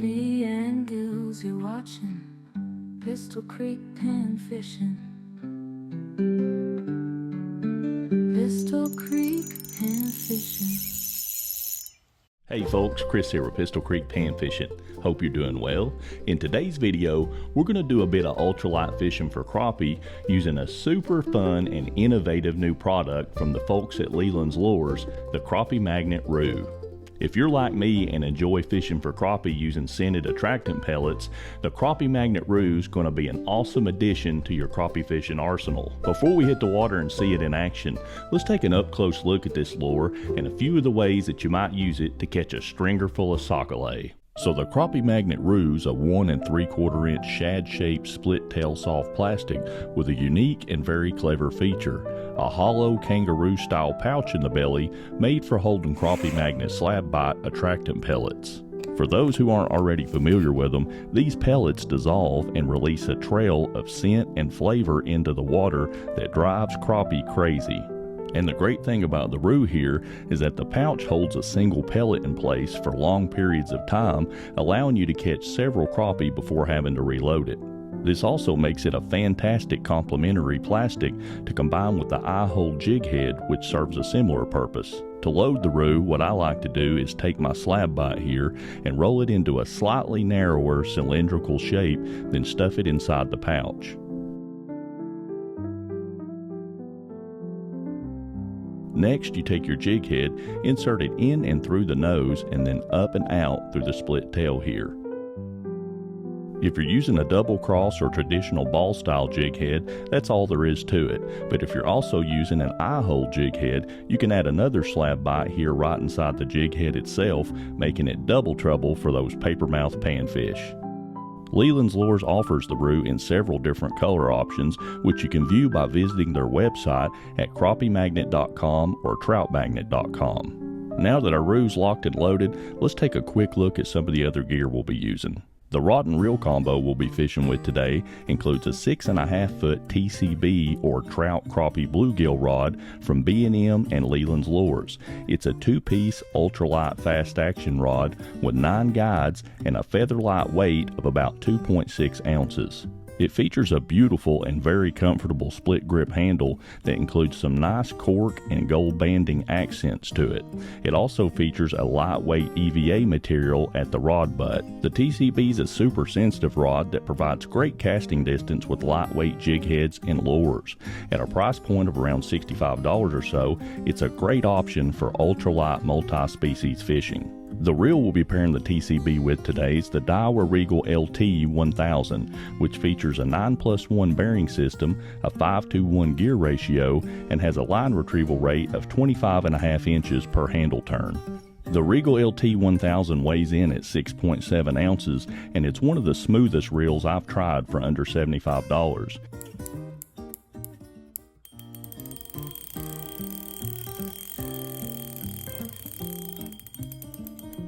crappie and gills, you're watching Pistol Creek pan fishing. Pistol Creek pan fishing. Hey folks, Chris here with Pistol Creek Pan Fishing. Hope you're doing well. In today's video, we're going to do a bit of ultralight fishing for crappie using a super fun and innovative new product from the folks at Leland's Lures, the Crappie Magnet Roo. If you're like me and enjoy fishing for crappie using scented attractant pellets, the Crappie Magnet Roo is going to be an awesome addition to your crappie fishing arsenal. Before we hit the water and see it in action, let's take an up-close look at this lure and a few of the ways that you might use it to catch a stringer full of sockeye. So the Crappie Magnet Roo is a 1 3/4 inch shad-shaped split tail soft plastic with a unique and very clever feature. A hollow kangaroo style pouch in the belly made for holding crappie magnet slab bite attractant pellets. For those who aren't already familiar with them, these pellets dissolve and release a trail of scent and flavor into the water that drives crappie crazy. And the great thing about the Roo here is that the pouch holds a single pellet in place for long periods of time, allowing you to catch several crappie before having to reload it. This also makes it a fantastic complementary plastic to combine with the Hole Jig Head, which serves a similar purpose. To load the Roo, what I like to do is take my slab bite here and roll it into a slightly narrower cylindrical shape, then stuff it inside the pouch. Next, you take your jig head, insert it in and through the nose, and then up and out through the split tail here. If you're using a double cross or traditional ball style jig head, that's all there is to it. But if you're also using an eye-hole jig head, you can add another slab bite here right inside the jig head itself, making it double trouble for those papermouth panfish. Leland's Lures offers the Roo in several different color options, which you can view by visiting their website at crappiemagnet.com or troutmagnet.com. Now that our Roo's locked and loaded, let's take a quick look at some of the other gear we'll be using. The rod and reel combo we'll be fishing with today includes a 6.5 foot TCB or Trout Crappie Bluegill rod from B&M and Leland's Lures. It's a 2-piece ultralight fast action rod with 9 guides and a feather light weight of about 2.6 ounces. It features a beautiful and very comfortable split grip handle that includes some nice cork and gold banding accents to it. It also features a lightweight EVA material at the rod butt. The TCB is a super sensitive rod that provides great casting distance with lightweight jig heads and lures. At a price point of around $65 or so, it's a great option for ultralight multi-species fishing. The reel we'll be pairing the TCB with today is the Daiwa Regal LT 1000, which features a 9+1 bearing system, a 5:1 gear ratio, and has a line retrieval rate of 25.5 inches per handle turn. The Regal LT 1000 weighs in at 6.7 ounces, and it's one of the smoothest reels I've tried for under $75.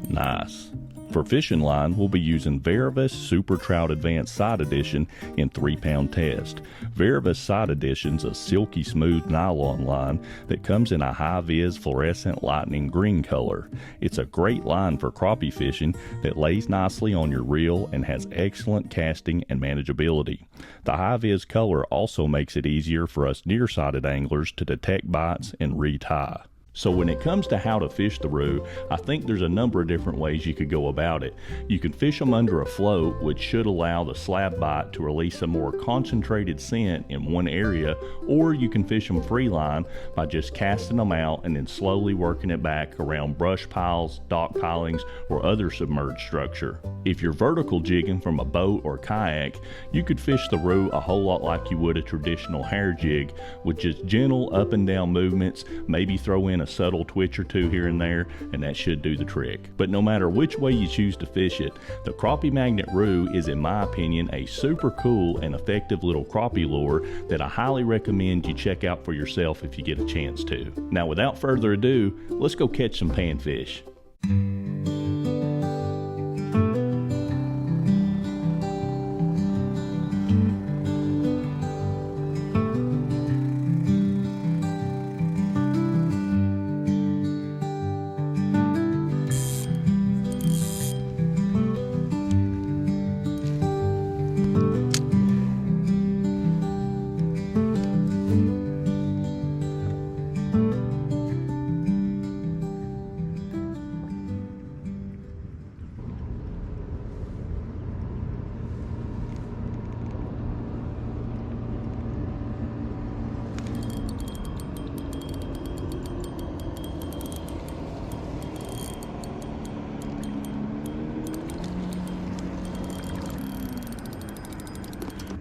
Nice. For fishing line, we'll be using Verivis Super Trout Advanced Side Edition in 3-pound test. Verivis Side Edition's a silky smooth nylon line that comes in a high-vis fluorescent lightning green color. It's a great line for crappie fishing that lays nicely on your reel and has excellent casting and manageability. The high-vis color also makes it easier for us nearsighted anglers to detect bites and retie. So when it comes to how to fish the Roo, I think there's a number of different ways you could go about it. You can fish them under a float, which should allow the slab bite to release a more concentrated scent in one area, or you can fish them free line by just casting them out and then slowly working it back around brush piles, dock pilings, or other submerged structure. If you're vertical jigging from a boat or kayak, you could fish the Roo a whole lot like you would a traditional hair jig, with just gentle up and down movements, maybe throw in a subtle twitch or two here and there, and that should do the trick. But no matter which way you choose to fish it, the Crappie Magnet Roo is, in my opinion, a super cool and effective little crappie lure that I highly recommend you check out for yourself if you get a chance to. Now, without further ado, let's go catch some panfish.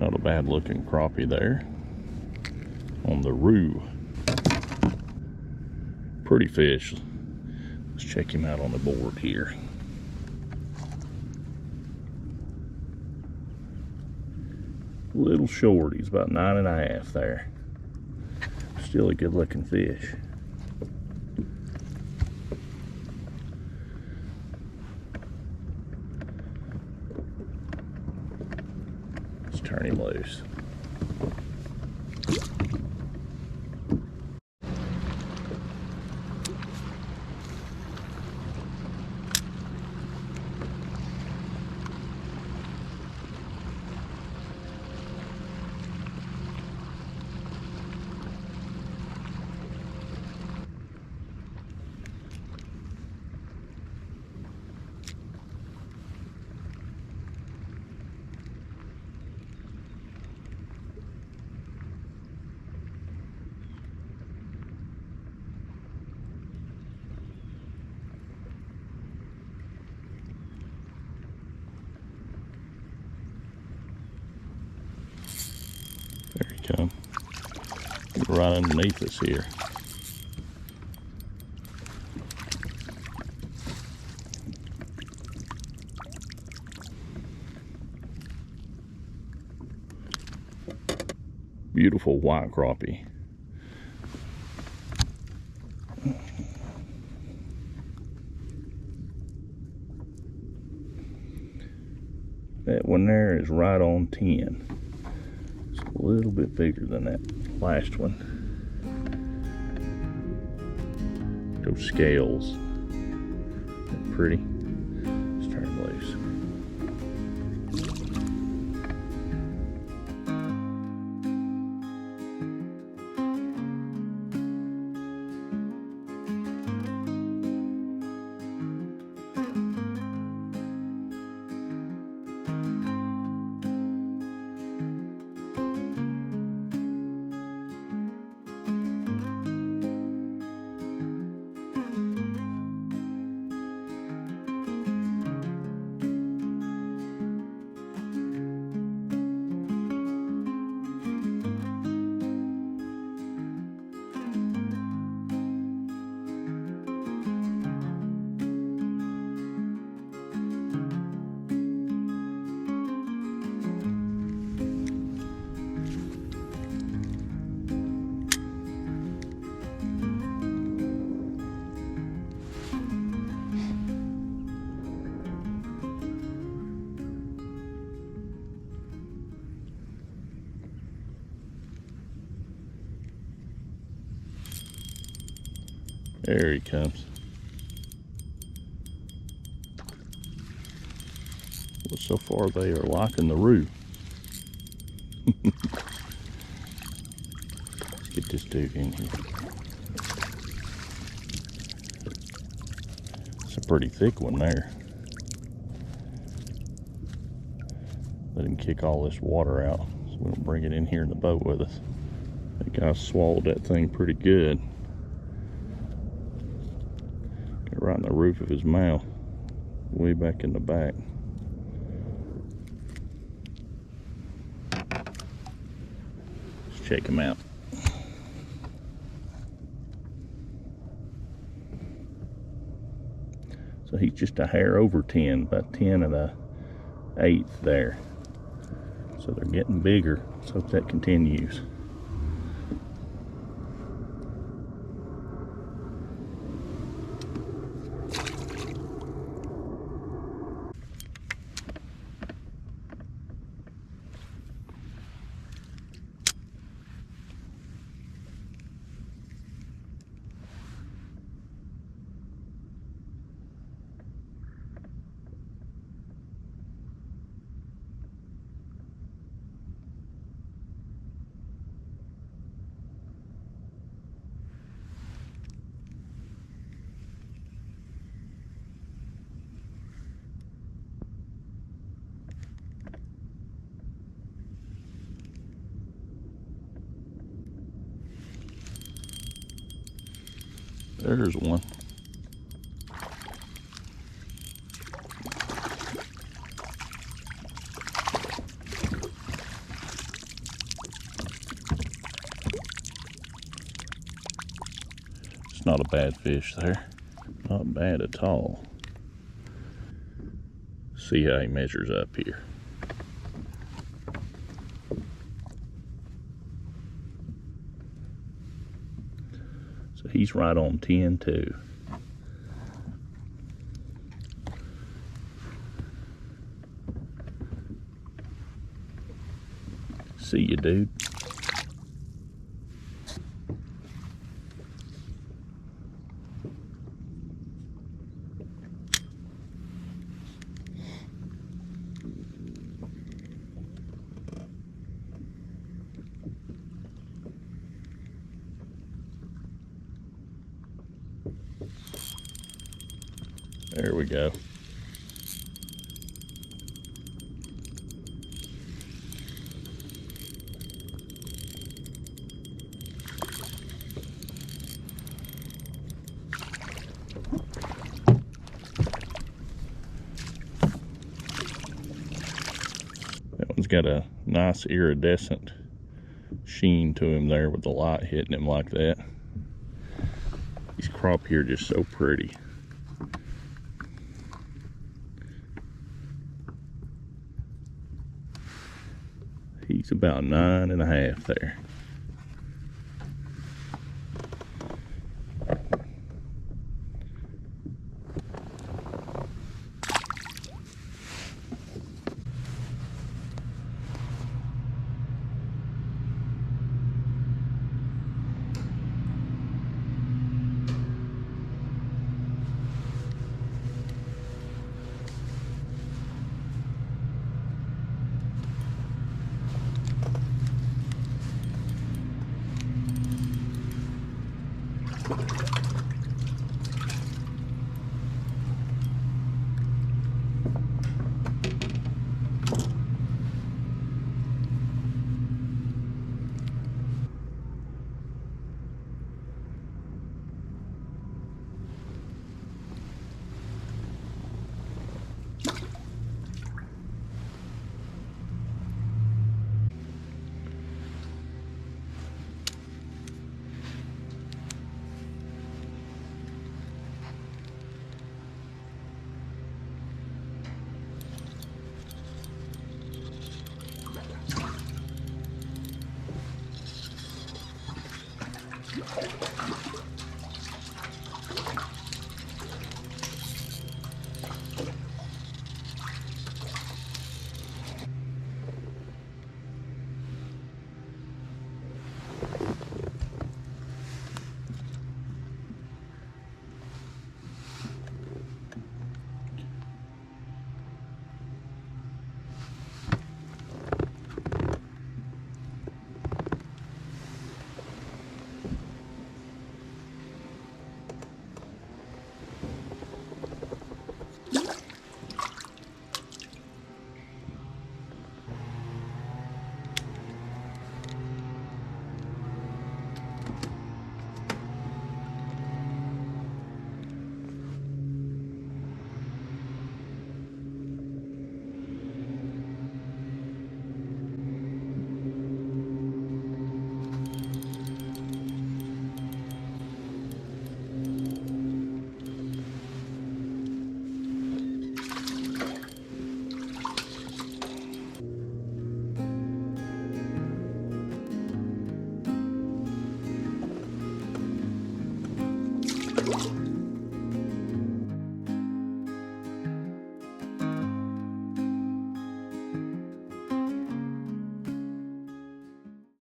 Not a bad looking crappie there on the Roo. Pretty fish. Let's check him out on the board here. Little short, he's about 9.5 there. Still a good looking fish. Let's turn him loose. There he comes. Right underneath us here. Beautiful white crappie. That one there is right on 10. It's a little bit bigger than that last one. Those scales, they're pretty. Let's turn them loose. There he comes. Well, so far they are liking the Roo. Let's get this dude in here. It's a pretty thick one there. Let him kick all this water out so we don't bring it in here in the boat with us. That guy swallowed that thing pretty good. Right in the roof of his mouth, way back in the back. Let's check him out. So he's just a hair over 10, about 10 1/8 there. So they're getting bigger. Let's hope that continues. There's one. That's not a bad fish there. Not bad at all. See how he measures up here. So he's right on 10 too. See you, dude. There we go. That one's got a nice iridescent sheen to him there with the light hitting him like that. These crappie here are just so pretty. He's about 9.5 there.